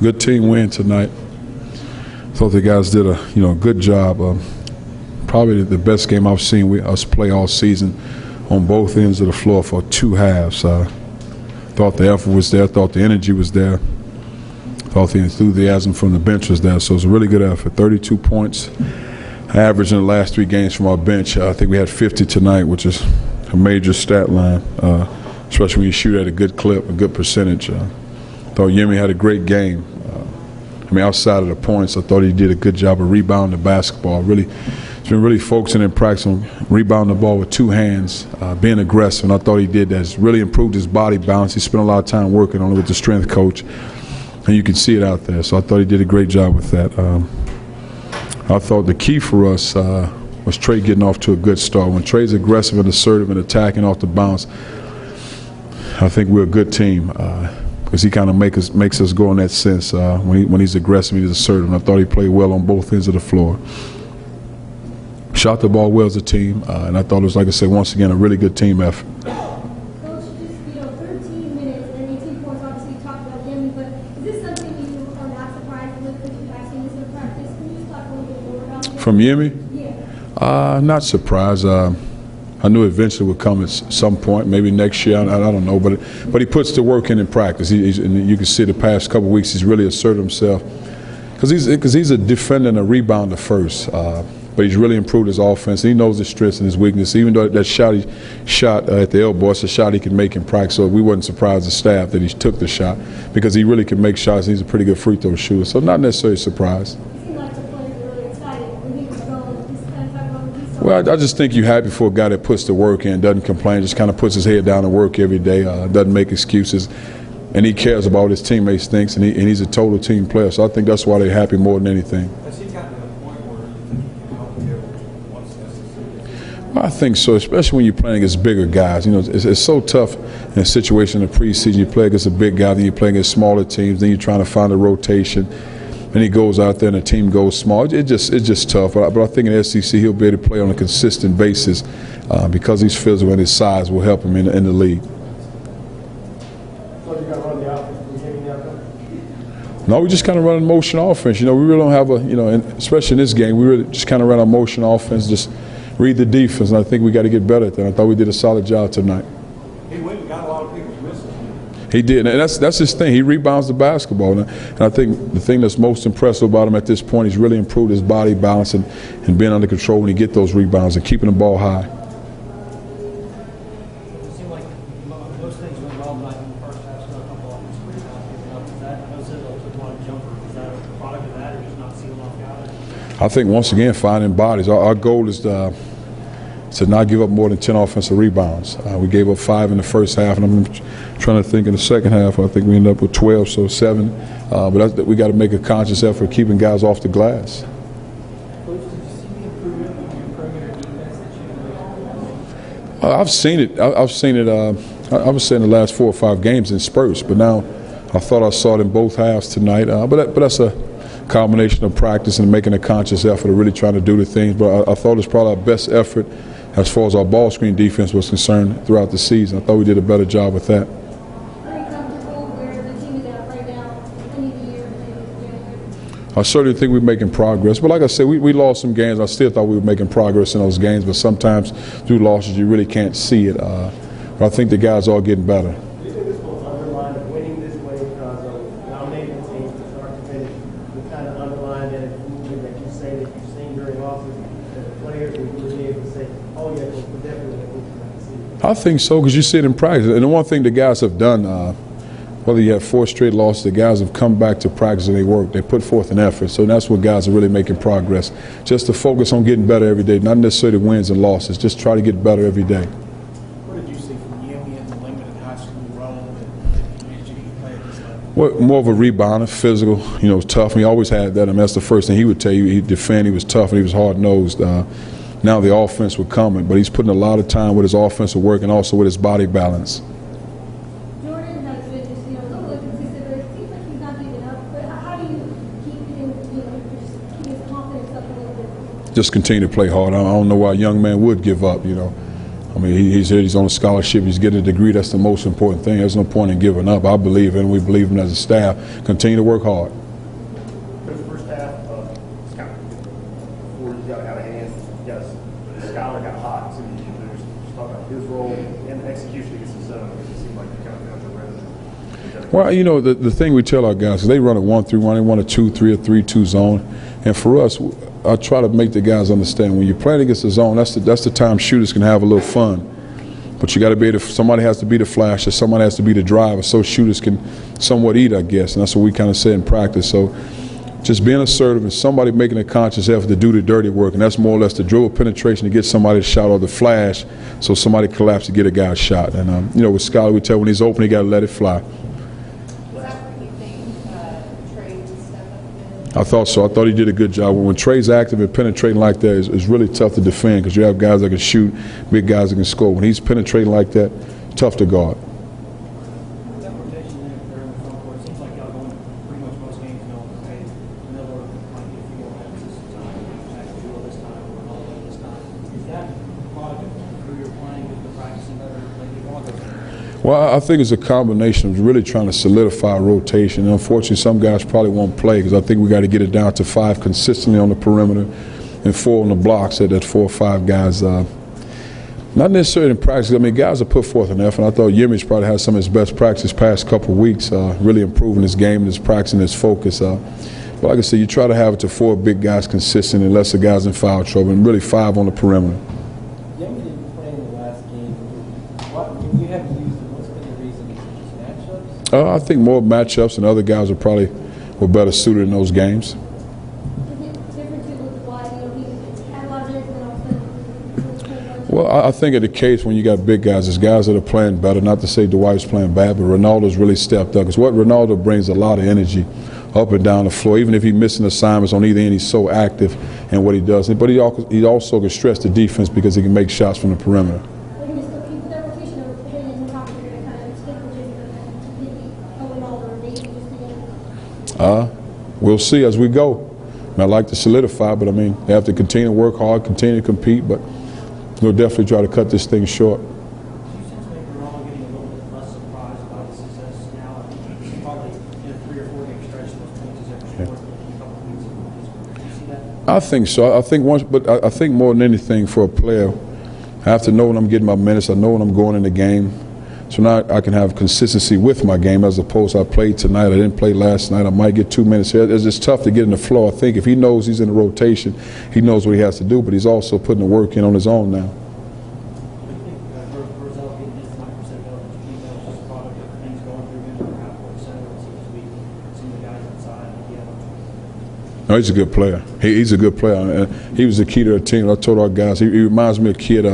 Good team win tonight. Thought the guys did a good job. Probably the best game I've seen us play all season on both ends of the floor for 2 halves. Thought the effort was there. Thought the energy was there. Thought the enthusiasm from the bench was there. So it was a really good effort. 32 points average in the last 3 games from our bench. I think we had 50 tonight, which is a major stat line, especially when you shoot at a good clip, a good percentage. Thought Yemi had a great game. Outside of the points, I thought he did a good job of rebounding the basketball. He's been really focusing in practice on rebounding the ball with 2 hands, being aggressive, and I thought he did that. He's really improved his body balance. He spent a lot of time working on it with the strength coach, and you can see it out there. So I thought he did a great job with that. I thought the key for us was Trey getting off to a good start. When Trey's aggressive and assertive and attacking off the bounce, I think we're a good team. Because he kind of makes us go in that sense when he's aggressive, he's assertive. And I thought he played well on both ends of the floor. Shot the ball well as a team, and I thought it was, like I said, once again, a really good team effort. Coach, just 13 minutes and 18 points. Obviously, you talked about Yemi, but is this something you are not surprised with because you've actually seen this in practice? Can you just talk a little bit more about it? From Yemi? Yeah. Not surprised. I knew eventually would come at some point, maybe next year. I don't know, but he puts the work in practice. And you can see the past couple of weeks he's really asserted himself because he's a defender and a rebounder first. But he's really improved his offense. He knows his strengths and his weaknesses. Even though that shot he shot at the elbow, it's a shot he can make in practice. So we wasn't surprised the staff that he took the shot because he really can make shots. He's a pretty good free throw shooter. So not necessarily surprised. Well, I just think you're happy for a guy that puts the work in, doesn't complain, just kind of puts his head down and work every day, doesn't make excuses, and he cares about what his teammates think, and he's a total team player. So I think that's why they're happy more than anything. Has he gotten to the point where you can help him once necessary? Well, I think so, especially when you're playing against bigger guys. It's so tough in a situation in the preseason. You play against a big guy, then you play against smaller teams, then you're trying to find a rotation. And he goes out there and the team goes small. It's just tough. But I think in the SEC he'll be able to play on a consistent basis because he's physical and his size will help him in the league. So you got to run the offense? No, we just kind of run a motion offense. We really don't have especially in this game, we really just kind of ran a motion offense, just read the defense. And I think we got to get better at that. I thought we did a solid job tonight. He went and got a lot of people's misses. He did, and that's his thing. He rebounds the basketball, and I think the thing that's most impressive about him at this point, he's really improved his body balance and being under control when he get those rebounds and keeping the ball high. It seemed like most things went well tonight in the first half, so a couple of offensive rebounds. Is that one jumper? Is that a product of that, or just not sealing off guys? I think once again finding bodies. Our goal is to not give up more than 10 offensive rebounds. We gave up 5 in the first half, and I'm trying to think in the second half. I think we ended up with 12, so 7. But we got to make a conscious effort of keeping guys off the glass. Coach, did you see the improvement in your perimeter defense that you I've seen it. I've seen it. I would say in the last 4 or 5 games in spurts. But now I thought I saw it in both halves tonight. But that's a combination of practice and making a conscious effort of really trying to do the things. But I thought it was probably our best effort as far as our ball screen defense was concerned throughout the season. I thought we did a better job with that. Are you comfortable where the team is at right now, ending the year and I certainly think we're making progress. But like I said, we lost some games. I still thought we were making progress in those games. But sometimes through losses, you really can't see it. But I think the guys are getting better. Do you think this will underline that winning this way, Cuonzo, dominating the team from start to finish, will kind of underline that improvement that you say that you've seen during losses, that the players will really be able to say, oh yeah, we're definitely going to see. I think so, because you see it in practice. And the one thing the guys have done, whether you have 4 straight losses, the guys have come back to practice and they work. They put forth an effort. So that's what guys are really making progress. Just to focus on getting better every day, not necessarily wins and losses. Just try to get better every day. What did you see from Yemi in the limited high school role that managed to play at this level? Well, more of a rebounder, physical, tough. He always had that. That's the first thing he would tell you. He'd defend. He was tough and he was hard-nosed. Now the offense was coming, but he's putting a lot of time with his offensive work and also with his body balance. Jordan has been just a little inconsistent, but it seems like he's not giving up. But how do you keep him, just keep his confidence up a little bit? Just continue to play hard. I don't know why a young man would give up. I mean, he's here, he's on a scholarship, he's getting a degree. That's the most important thing. There's no point in giving up. I believe in him, we believe in him as a staff. Continue to work hard. For the first half, Scott, before you got out of hand, you guys, Skyler got hot. So there's talk about his role and the execution against the zone. It seemed like you kind of found your rhythm. Well, you know, the thing we tell our guys is they run a 1-3-1, they run a 2-3 or 3-2 zone. And for us, I try to make the guys understand when you're playing against the zone, that's the time shooters can have a little fun. But you got to be able to, somebody has to be the flasher, somebody has to be the driver, so shooters can somewhat eat, I guess. And that's what we kind of say in practice. So just being assertive and somebody making a conscious effort to do the dirty work, and that's more or less the dribble penetration to get somebody to shot or the flash, so somebody collapse to get a guy shot. And you know, with Skyler, we tell when he's open, he got to let it fly. I thought so. I thought he did a good job. When Trey's active and penetrating like that, it's really tough to defend because you have guys that can shoot, big guys that can score. When he's penetrating like that, tough to guard. That rotation there in the front court, seems like y'all going pretty much most games, you know, okay, Miller might get a few more minutes this time, Jewel this time, Ronaldo this time. Is that product of who you're playing, with the practicing better, like you want to? Well, I think it's a combination of really trying to solidify rotation. And unfortunately, some guys probably won't play because I think we got to get it down to 5 consistently on the perimeter and 4 on the blocks. At that 4 or 5 guys, not necessarily in practice. I mean, guys have put forth an effort. I thought Yimich probably had some of his best practice past couple of weeks, really improving his game and his practice and his focus. But like I said, you try to have it to 4 big guys consistent and lesser guys in foul trouble, and really 5 on the perimeter. Yemi didn't play in the last game. When you have used him, what's been the reason? Just matchups? I think more matchups, and other guys were better suited in those games. Is it different too with why, you know, he had a lot of minutes and then all of a sudden Well, I think in the case when you got big guys, there's guys that are playing better. Not to say Dwight's playing bad, but Ronaldo's really stepped up. Because what Ronaldo brings a lot of energy up and down the floor. Even if he's missing assignments on either end, he's so active in what he does. But he also can stretch the defense because he can make shots from the perimeter. We're going to still keep that rotation of hitting in the top, you're going to kind of stick with it and maybe Ronaldo or maybe just again. We'll see as we go. And I'd like to solidify, but I mean, they have to continue to work hard, continue to compete, but we'll definitely try to cut this thing short. Do you sense maybe Ronaldo getting a little bit less surprised about the success now? Probably in a 3 or 4 game stretch, those points is every sport, a couple of weeks. Do you see that? I think so. I think I think more than anything for a player, I have to know when I'm getting my minutes. I know when I'm going in the game. So now I can have consistency with my game as opposed to I played tonight, I didn't play last night, I might get 2 minutes here. It's just tough to get in the flow. I think if he knows he's in the rotation, he knows what he has to do, but he's also putting the work in on his own now. I think Roselle being his 9% eligibility is just a product of things going through him or halfway center. It seems to be some of the guys outside. No, he's a good player. He's a good player. He was the key to the team. I told our guys, he reminds me of a kid,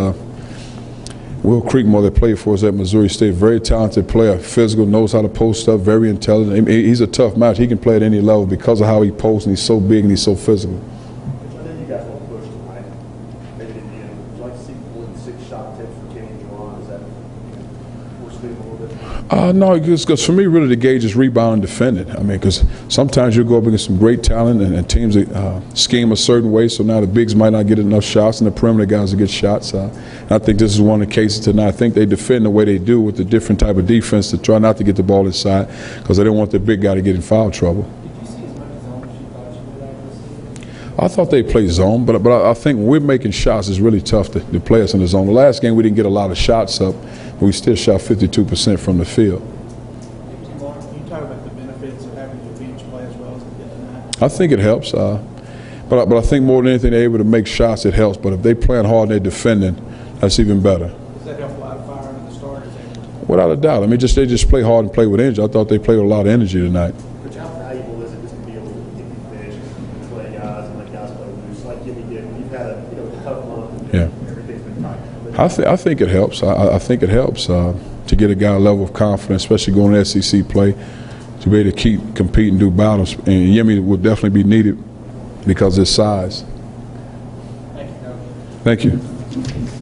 Will Creekmore, that played for us at Missouri State. Very talented player, physical, knows how to post up, very intelligent. He's a tough match. He can play at any level because of how he posts, and he's so big and he's so physical. I know you guys won't push tonight. Maybe at the end, would you like to see more than 6 shot attempts for Kenny and Juwan? Is that force feeding a little bit? No, because for me, really, the gauge is rebound and defending. I mean, because sometimes you'll go up against some great talent and teams that scheme a certain way, so now the bigs might not get enough shots, and the perimeter guys will get shots. And I think this is one of the cases tonight. I think they defend the way they do with a different type of defense to try not to get the ball inside because they don't want the big guy to get in foul trouble. Did you see as much zone as you thought you would have this season? I thought they played zone, but I think when we're making shots, it's really tough to play us in the zone. The last game, we didn't get a lot of shots up, but we still shot 52% from the field. Can you talk about the benefits of having your bench play as well as the good tonight? I think it helps, but I think more than anything, they're able to make shots, it helps. But if they're playing hard and they're defending, that's even better. Does that help a lot of fire under the starters? Without a doubt. I mean, they just play hard and play with energy. I thought they played with a lot of energy tonight. But how valuable is it just to be able to get the bench and play guys and let guys play loose like Jimmy did? You've had a tough month and everything's been tight. I think it helps. I think it helps to get a guy a level of confidence, especially going to SEC play, to be able to keep compete and do battles. And Yemi will definitely be needed because of his size. Thank you, Coach. Thank you.